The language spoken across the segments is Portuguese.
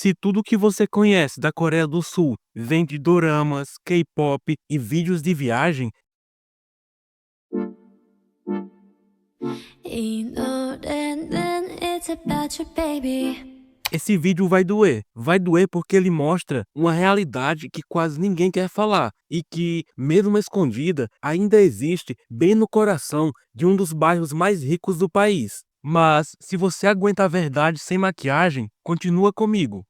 Se tudo que você conhece da Coreia do Sul vem de doramas, K-pop e vídeos de viagem, 이 노래는 it's about you, baby. esse vídeo vai doer. Vai doer porque ele mostra uma realidade que quase ninguém quer falar e que, mesmo escondida, ainda existe bem no coração de um dos bairros mais ricos do país. Mas, se você aguenta a verdade sem maquiagem, continua comigo.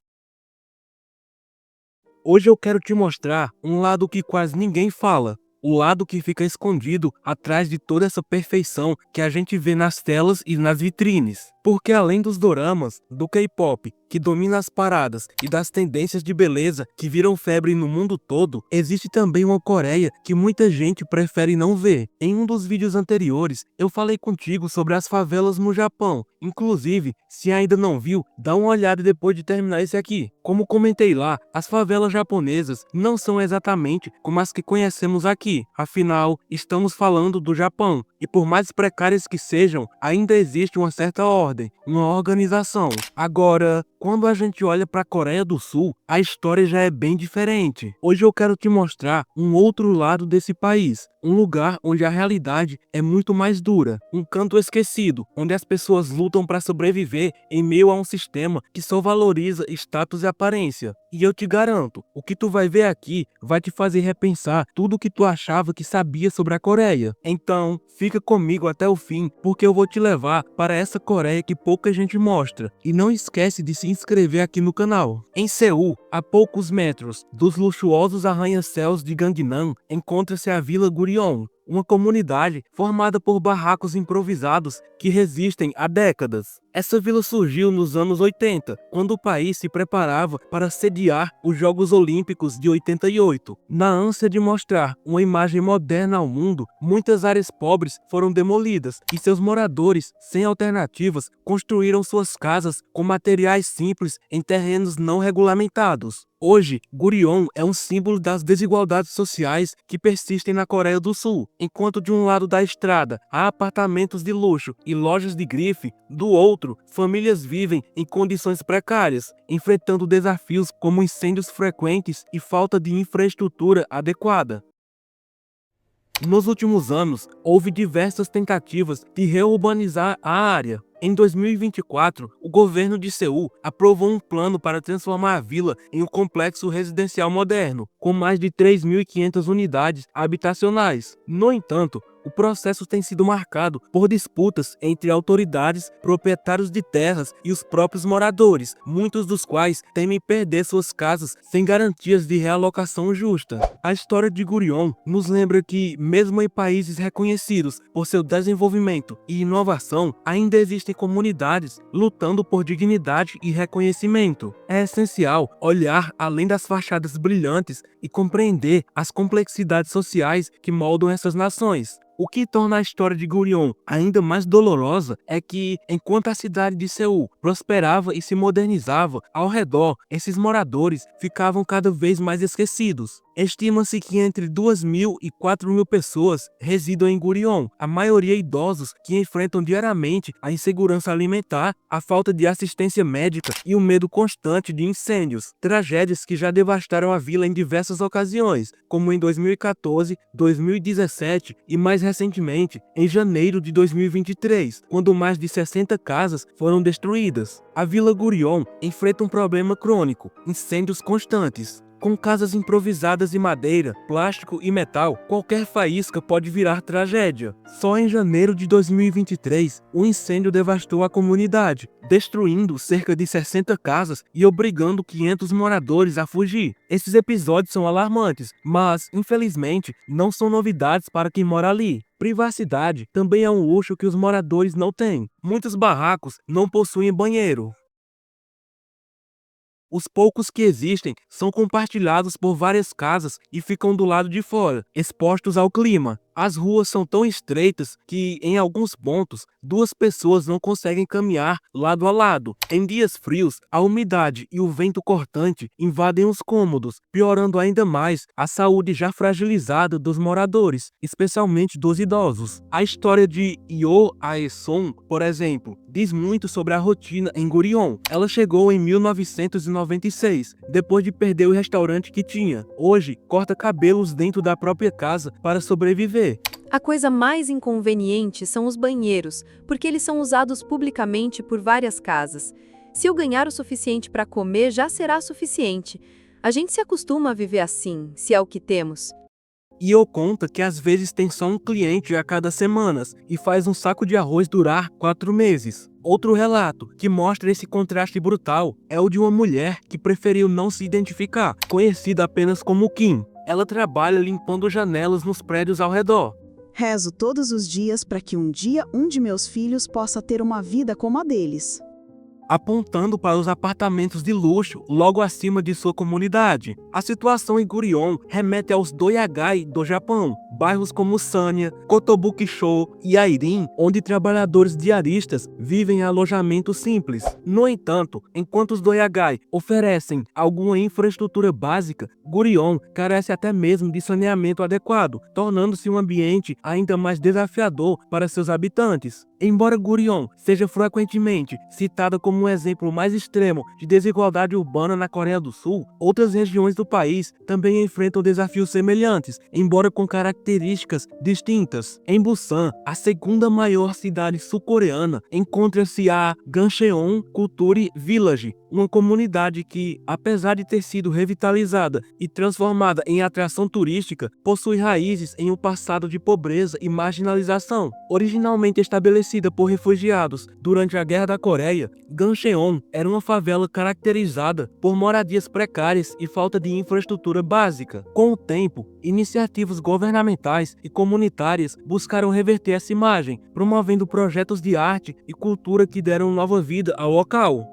Hoje eu quero te mostrar um lado que quase ninguém fala. O lado que fica escondido atrás de toda essa perfeição que a gente vê nas telas e nas vitrines. Porque além dos doramas, do K-pop, que domina as paradas, e das tendências de beleza que viram febre no mundo todo, existe também uma Coreia que muita gente prefere não ver. Em um dos vídeos anteriores, eu falei contigo sobre as favelas no Japão. Inclusive, se ainda não viu, dá uma olhada depois de terminar esse aqui. Como comentei lá, as favelas japonesas não são exatamente como as que conhecemos aqui. Afinal, estamos falando do Japão, e por mais precárias que sejam, ainda existe uma certa ordem, uma organização. Agora, quando a gente olha para a Coreia do Sul, a história já é bem diferente. Hoje eu quero te mostrar um outro lado desse país, um lugar onde a realidade é muito mais dura, um canto esquecido, onde as pessoas lutam para sobreviver em meio a um sistema que só valoriza status e aparência. E eu te garanto, o que tu vai ver aqui vai te fazer repensar tudo o que tu achava que sabia sobre a Coreia. Então, fica comigo até o fim, porque eu vou te levar para essa Coreia que pouca gente mostra. E não esquece de se inscrever aqui no canal. Em Seul, a poucos metros dos luxuosos arranha-céus de Gangnam, encontra-se a Vila Gurion, uma comunidade formada por barracos improvisados que resistem há décadas. Essa vila surgiu nos anos 80, quando o país se preparava para sediar os Jogos Olímpicos de 88. Na ânsia de mostrar uma imagem moderna ao mundo, muitas áreas pobres foram demolidas e seus moradores, sem alternativas, construíram suas casas com materiais simples em terrenos não regulamentados. Hoje, Gurion é um símbolo das desigualdades sociais que persistem na Coreia do Sul. Enquanto de um lado da estrada há apartamentos de luxo e lojas de grife, do outro, famílias vivem em condições precárias, enfrentando desafios como incêndios frequentes e falta de infraestrutura adequada. Nos últimos anos, houve diversas tentativas de reurbanizar a área. Em 2024, o governo de Seul aprovou um plano para transformar a vila em um complexo residencial moderno, com mais de 3.500 unidades habitacionais. No entanto, o processo tem sido marcado por disputas entre autoridades, proprietários de terras e os próprios moradores, muitos dos quais temem perder suas casas sem garantias de realocação justa. A história de Gurion nos lembra que, mesmo em países reconhecidos por seu desenvolvimento e inovação, ainda existem comunidades lutando por dignidade e reconhecimento. É essencial olhar além das fachadas brilhantes e compreender as complexidades sociais que moldam essas nações. O que torna a história de Gurion ainda mais dolorosa é que, enquanto a cidade de Seul prosperava e se modernizava, ao redor, esses moradores ficavam cada vez mais esquecidos. Estima-se que entre 2.000 e 4.000 pessoas residam em Gurion, a maioria idosos que enfrentam diariamente a insegurança alimentar, a falta de assistência médica e o medo constante de incêndios, tragédias que já devastaram a vila em diversas ocasiões, como em 2014, 2017 e mais recentemente, em janeiro de 2023, quando mais de 60 casas foram destruídas. A Vila Gurion enfrenta um problema crônico: incêndios constantes. Com casas improvisadas de madeira, plástico e metal, qualquer faísca pode virar tragédia. Só em janeiro de 2023, um incêndio devastou a comunidade, destruindo cerca de 60 casas e obrigando 500 moradores a fugir. Esses episódios são alarmantes, mas, infelizmente, não são novidades para quem mora ali. Privacidade também é um luxo que os moradores não têm. Muitos barracos não possuem banheiro. Os poucos que existem são compartilhados por várias casas e ficam do lado de fora, expostos ao clima. As ruas são tão estreitas que, em alguns pontos, duas pessoas não conseguem caminhar lado a lado. Em dias frios, a umidade e o vento cortante invadem os cômodos, piorando ainda mais a saúde já fragilizada dos moradores, especialmente dos idosos. A história de Yo Ae-sung, por exemplo, diz muito sobre a rotina em Gurion. Ela chegou em 1996, depois de perder o restaurante que tinha. Hoje, corta cabelos dentro da própria casa para sobreviver. A coisa mais inconveniente são os banheiros, porque eles são usados publicamente por várias casas. Se eu ganhar o suficiente para comer, já será suficiente. A gente se acostuma a viver assim, se é o que temos. E eu conta que às vezes tem só um cliente a cada semanas e faz um saco de arroz durar 4 meses. Outro relato que mostra esse contraste brutal é o de uma mulher que preferiu não se identificar, conhecida apenas como Kim. Ela trabalha limpando janelas nos prédios ao redor. Rezo todos os dias para que um dia um de meus filhos possa ter uma vida como a deles. Apontando para os apartamentos de luxo logo acima de sua comunidade. A situação em Gurion remete aos Doyagai do Japão, bairros como Sanya, Kotobuki-sho e Airin, onde trabalhadores diaristas vivem em alojamentos simples. No entanto, enquanto os Doyagai oferecem alguma infraestrutura básica, Gurion carece até mesmo de saneamento adequado, tornando-se um ambiente ainda mais desafiador para seus habitantes. Embora Gurion seja frequentemente citada como um exemplo mais extremo de desigualdade urbana na Coreia do Sul, outras regiões do país também enfrentam desafios semelhantes, embora com características distintas. Em Busan, a segunda maior cidade sul-coreana, encontra-se a Gancheon Culture Village, uma comunidade que, apesar de ter sido revitalizada e transformada em atração turística, possui raízes em um passado de pobreza e marginalização. Originalmente estabelecida por refugiados durante a Guerra da Coreia, Gancheon era uma favela caracterizada por moradias precárias e falta de infraestrutura básica. Com o tempo, iniciativas governamentais e comunitárias buscaram reverter essa imagem, promovendo projetos de arte e cultura que deram nova vida ao local.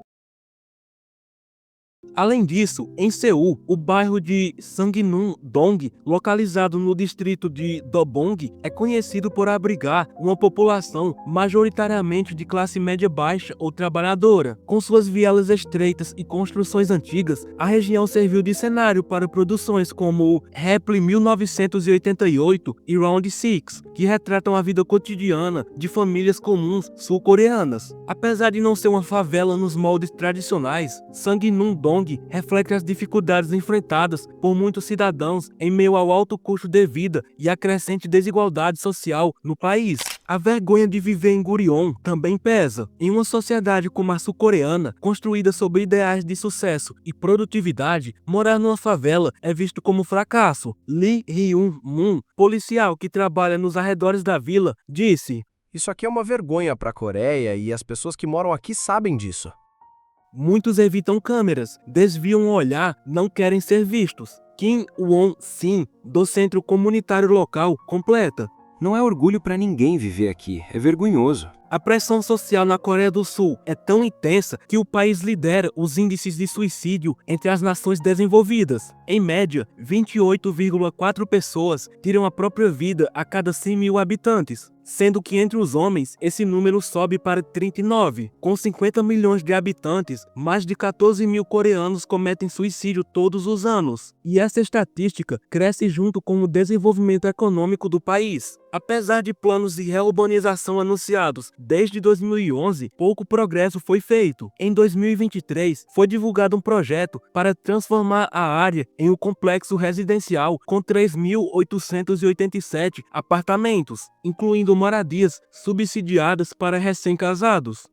Além disso, em Seul, o bairro de Sangnam-dong, localizado no distrito de Dobong, é conhecido por abrigar uma população majoritariamente de classe média baixa ou trabalhadora. Com suas vielas estreitas e construções antigas, a região serviu de cenário para produções como Reply 1988 e Round Six, que retratam a vida cotidiana de famílias comuns sul-coreanas. Apesar de não ser uma favela nos moldes tradicionais, Sangnam-dong reflete as dificuldades enfrentadas por muitos cidadãos em meio ao alto custo de vida e à crescente desigualdade social no país. A vergonha de viver em Gurion também pesa. Em uma sociedade como a sul-coreana, construída sobre ideais de sucesso e produtividade, morar numa favela é visto como fracasso. Lee Hyun-moon, policial que trabalha nos arredores da vila, disse: "Isso aqui é uma vergonha para a Coreia e as pessoas que moram aqui sabem disso." Muitos evitam câmeras, desviam o olhar, não querem ser vistos. Kim Won-sin, do Centro Comunitário Local, completa: "Não é orgulho para ninguém viver aqui, é vergonhoso." A pressão social na Coreia do Sul é tão intensa que o país lidera os índices de suicídio entre as nações desenvolvidas. Em média, 28,4 pessoas tiram a própria vida a cada 100 mil habitantes, sendo que entre os homens esse número sobe para 39. Com 50 milhões de habitantes, mais de 14 mil coreanos cometem suicídio todos os anos. E essa estatística cresce junto com o desenvolvimento econômico do país. Apesar de planos de reurbanização anunciados desde 2011, pouco progresso foi feito. Em 2023, foi divulgado um projeto para transformar a área em um complexo residencial com 3.887 apartamentos, incluindo moradias subsidiadas para recém-casados.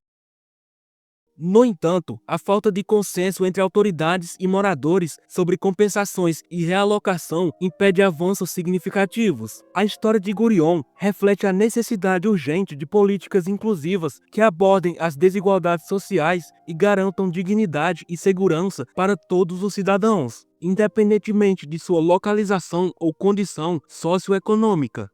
No entanto, a falta de consenso entre autoridades e moradores sobre compensações e realocação impede avanços significativos. A história de Gurion reflete a necessidade urgente de políticas inclusivas que abordem as desigualdades sociais e garantam dignidade e segurança para todos os cidadãos, independentemente de sua localização ou condição socioeconômica.